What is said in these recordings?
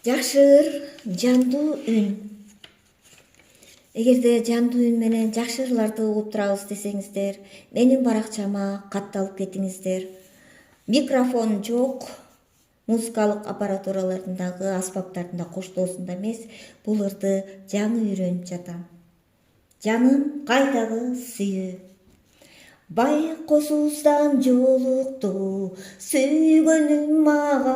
Жакшыр жандуу үн. Эгерде жандуу үн менен жакшы ырларды угуп турабыз десеңиздер, менин баракчама катталып кетиңиздер. Микрофон жок, музыкалык аппаратуралардын дагы аспаптардын да коштоосунда эмес, бул ырды жаңы үйрөнүп жатам. Жаным кайдагы сүйүү. Байкосуздан жолукту сүйгөнүм мага,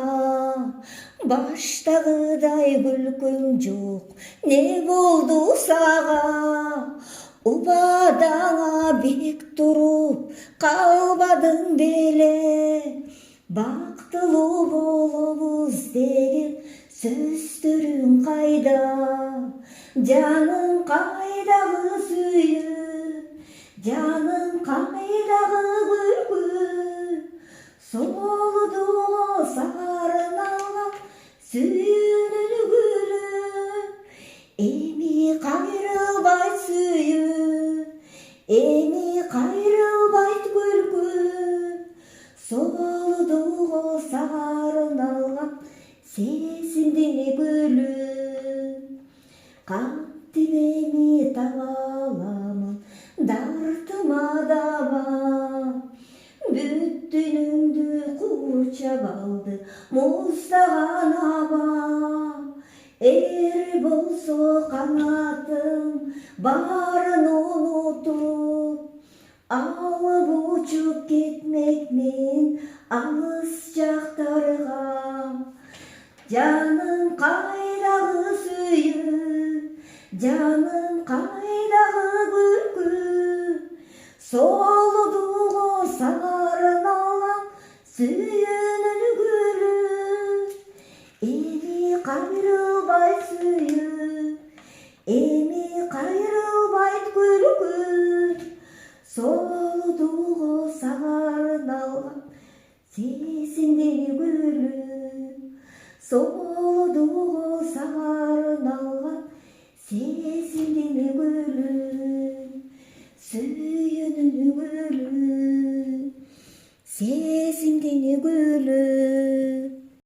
баштагыдай күлкүң жок, не болду сага? Убадаңа бек туруп калбадың беле, бактылуу болобуз деген сөздөрүң кайда? Жаным кайдагы сүйүү? Жаным кайдагы күлкү? Солду сарын алган сүйүүнүн гүлү. Эми кайрылбайт сүйүү, эми кайрылбайт күлкү. Солду сарын алган сезимдин гүлү. Кантип эми таба аламын дартыма даба, бүтүнүңдү курчап алды муздаган аба. Эр болсо канатым баарын унутуп, алып учуп кетмекмин алыс жактарга. Жаным кайдагы сүйүү? Жаным кайдагы күлкү? Солдуго сарын алган сүйүүнүн гүлү. Эми кайрылбайт сүйүү, эми кайрылбайт күлкү. Солдуго сарын алган сезимдин гүлү. Солдуго сарын алган сезимдин гүлү. Сүйүүнүн гүлү, сезимдин гүлү.